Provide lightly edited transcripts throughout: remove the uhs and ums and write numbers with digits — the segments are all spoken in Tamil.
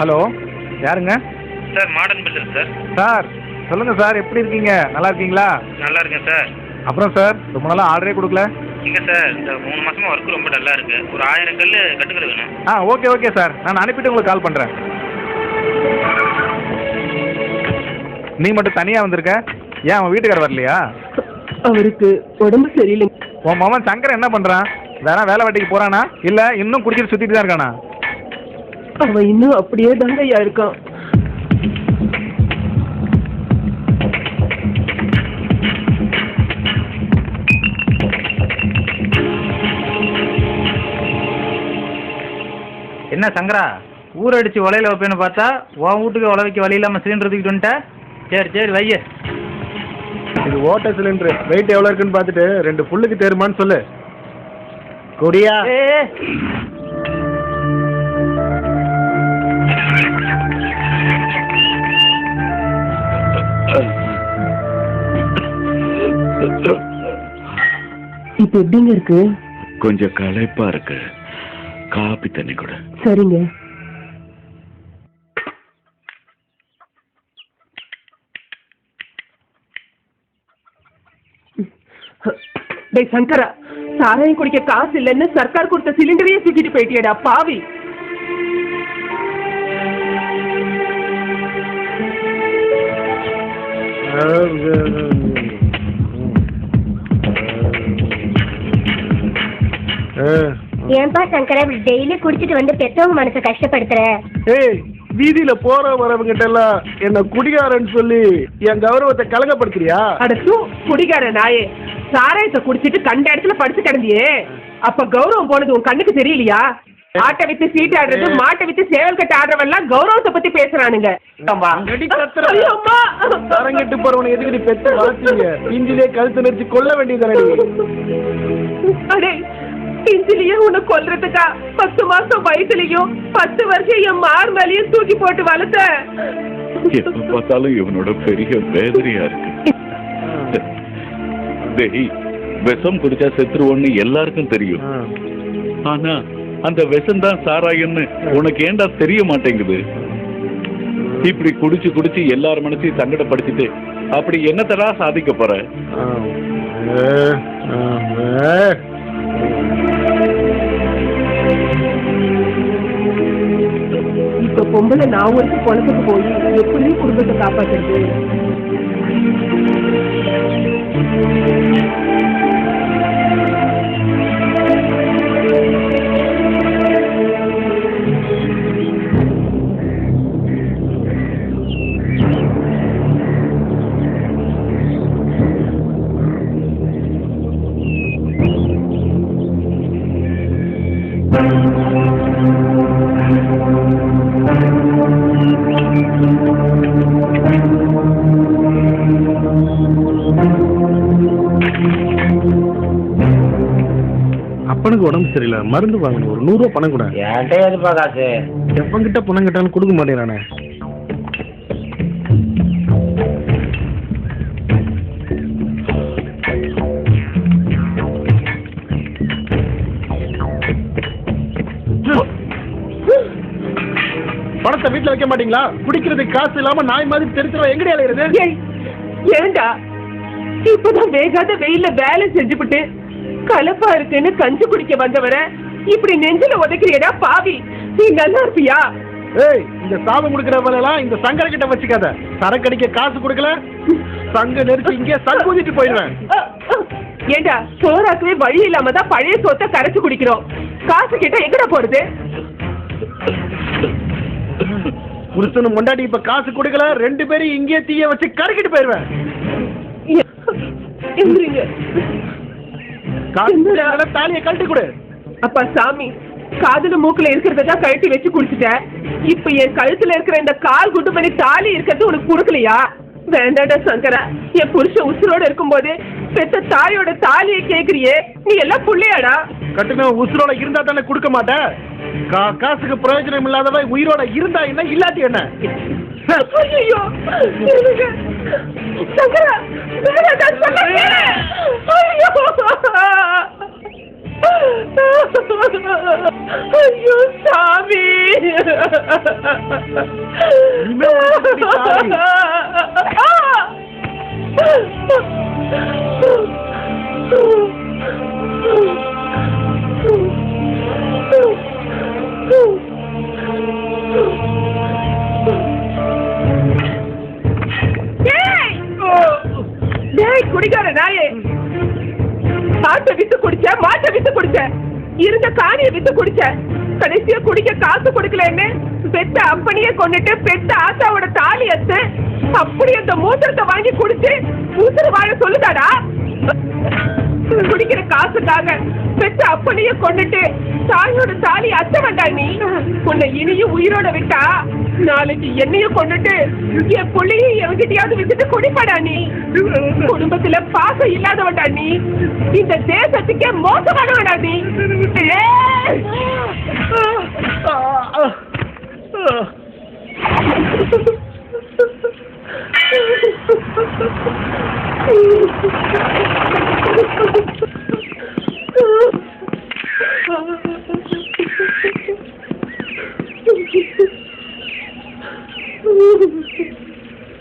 ஹலோ, யாருங்க? Sir modern builder sir. Sir சொல்லுங்கள் சார், எப்படி இருக்கீங்க? நல்லா இருக்கீங்களா? நல்லா இருக்கேன் சார். அப்புறம் சார் ரொம்ப நாளாக ஆர்டரே கொடுக்கல. இல்லை சார், இந்த 3 மாதமாக ஒர்க் ரொம்ப டல்லாக இருக்குது. ஒரு 1000 கல் கட்டுக்கல் வேணும். ஓகே ஓகே சார், நான் அனுப்பிட்டு உங்களுக்கு கால் பண்ணுறேன். நீ மட்டும் தனியாக வந்திருக்க, ஏன் அவன் வீட்டுக்காரர் வரலையா? அவருக்கு உடம்பு சரியில்லை. உன் மாமன் சங்கர் என்ன பண்ணுறான்? வேலை வெட்டிக்கு போகிறானா இல்லை இன்னும் குடிச்சிட்டு சுற்றிட்டு தான் இருக்கானா? அவன் இன்னும் அப்படியே தாங்க ஐயா இருக்கான். என்ன சங்கரா, ஊரடிச்சு உலையில வைப்பேன்னு பார்த்தா உன் வீட்டுக்கு உழ வைக்க வழி இல்லாமல் சிலிண்டர் தூக்கிட்டு வந்துட்ட. சரி சரி வைய. இது ஓட்ட சிலிண்டரு, வெயிட் எவ்வளோ இருக்குன்னு பார்த்துட்டு 2 புல்லுக்கு தேருமான்னு சொல்லு. கொடியா இப்ப எப்படிங்க இருக்கு? கொஞ்சம் களைப்பா இருக்கு, காப்பி தண்ணி கூட. சரிங்க. டேய் சங்கரா, சாராயம் குடிக்க காசு இல்லைன்னு சர்க்கார் கொடுத்த சிலிண்டரையே தூக்கிட்டு போயிட்டியடா பாவி. ஏன்பா சங்கரா இப்படி டெய்லி குடிச்சிட்டு வந்து பெற்றவங்க மனசை கஷ்டப்படுத்துற? ஏய், வீதியில போற வரவங்கிட்ட எல்லாம் என்ன குடிகாரன்னு சொல்லி என் கௌரவத்தை கலங்கப்படுத்துறியா? அடச்சு குடிகார நாயே, சாராயத்தை குடிச்சிட்டு கண்ட இடத்துல படுத்து கிடந்தியே, அப்ப கௌரவம் போனது உன் கண்ணுக்கு தெரியலையா? ஆட்டை வித்து சீட்டு ஆடுறது, மாட்டை வித்து சேவல் கட்ட ஆடுறவெல்லாம் கௌரவத்தை பத்தி பேசுறானுங்க. தரங்கிட்டு போறவனை எதுக்கு பெற்று வளர்த்தீங்க? இஞ்சிலே கழுத்து நெரிச்சு கொல்ல வேண்டியது. அடே, இஞ்சிலேயே உன்னை கொல்றதுக்கா 10 மாசம் வயசுலயும் 10 வருஷம் என் மார் மேலேயும் தூக்கி போட்டு வளர்த்த. எப்ப பார்த்தாலும் இவனோட பெரிய வேதனையா இருக்கு. டேய், விஷம் குடிச்சா செத்துருவோன்னு எல்லாருக்கும் தெரியும். ஆனா அந்த விஷம் தான் சாராயம்னு உனக்கு ஏண்டா தெரிய மாட்டேங்குது? இப்படி குடிச்சு குடிச்சு எல்லார் மனசையும் சங்கடப்படுத்திட்டு அப்படி என்னத்தடா சாதிக்க போற? இப்ப பொம்பளை நான் ஒரு பொழப்புக்கு போய் எப்படி குடும்பத்தை காப்பாத்துறது? அப்பனுக்கு உடம்பு சரியில்லை, மருந்து வாங்கணும், ஒரு 100 ரூபா பணம் கூட. என்கிட்ட எதுப்பா காசு? எப்பங்கிட்ட பணம் கேட்டாலும் கொடுக்க மாட்டேங்கிறானே. பணத்தை வீட்டுல வைக்க மாட்டீங்களா? குடிக்கிறதுக்கு காசு இல்லாம நாய் மாதிரி தெரிஞ்சிடும். எங்கடி அலையிறது? ஏண்டா இப்பதான் வேகாத வெயில்ல வேலை செஞ்சுபிட்டு கலப்பா இருக்குன்னு கஞ்சி குடிக்க வந்தவர இப்படி நெஞ்சில உதைக்கிறியடா பாவி. நீ நல்லா இருப்பியா? ஏய், இந்த சாபம் கொடுக்கிற வேலையெல்லாம் இந்த சங்கர கிட்ட வச்சுக்காத. சரக்கடிக்க காசு கொடுக்கல, சங்க நெரிச்சு இங்கே சங்கூதிட்டு போயிடுவேன். ஏண்டா சோறாக்கவே வழி இல்லாம தான் பழைய சோத்தை கரைச்சு குடிக்கிறோம். காசு கிட்ட எங்கட போறது? புருஷனும் முண்டாடி இப்ப காசு கொடுக்கல, 2 பேரும் இங்கே தீய வச்சு கரைக்கிட்டு போயிடுவேன். தாலியை கழட்டி கொடு. அப்பா சாமி, காதுல மூக்குல இருக்கிறதான் கழட்டி வச்சு குடிச்சிட்ட. இப்ப என் கழுத்துல இருக்கிற இந்த கால் குட்டு பண்ணி தாலி இருக்கிறது உனக்கு கொடுக்கலையா? வேண்டாடா சங்கரா, என் புருஷன் உசுரோட இருக்கும்போது பெத்த தாயோட தாலியை கேக்குறியே, நீ எல்லாம் புள்ளையாடா? கட்டுன உசுரோட இருந்தா தானே கொடுக்க மாட்டேன். காசுக்கு பிரயோஜனம் இல்லாதவ உயிரோட இருந்தா என்ன, இல்லாட்டி என்ன? ஐயோ சங்கரா, வேண்டாடா சங்கரா. ஐயோ ஐயோ சாமி. இனிமே உனக்கு எப்படி சாமி? குடிக்கார நாயே, ஆட்டை வித்து குடிச்ச, மாட்டை வித்து குடிச்ச, இருந்த காணியை வித்து குடிச்ச, கடைசியா குடிக்க காசு கொடுக்கலன்னு பெத்த அப்பனையே கொண்டுட்டு பெத்த ஆத்தாவோட தாலி அத்து அப்படி அந்த மூத்திரத்தை வாங்கி குடிச்சு உசுறு வாழ சொல்லுதாடா? குடிக்கிற காசுக்காக பெத்த அப்பனையே கொண்டுட்டு தாயோட தாலி அத்த வேண்டாம் நீ. உன்னை இனியும் உயிரோட விட்டா நாளைக்கு என்னையும் கொண்டுட்டு என் புள்ளையும் எவங்கிட்டயாவது விட்டுட்டு குடிப்படா நீ. குடும்பத்துல பாசம் இல்லாதவன்டா நீ. இந்த தேசத்துக்கே மோசமானவன்டா நீ.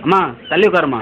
அம்மா தள்ளி உட்காருமா.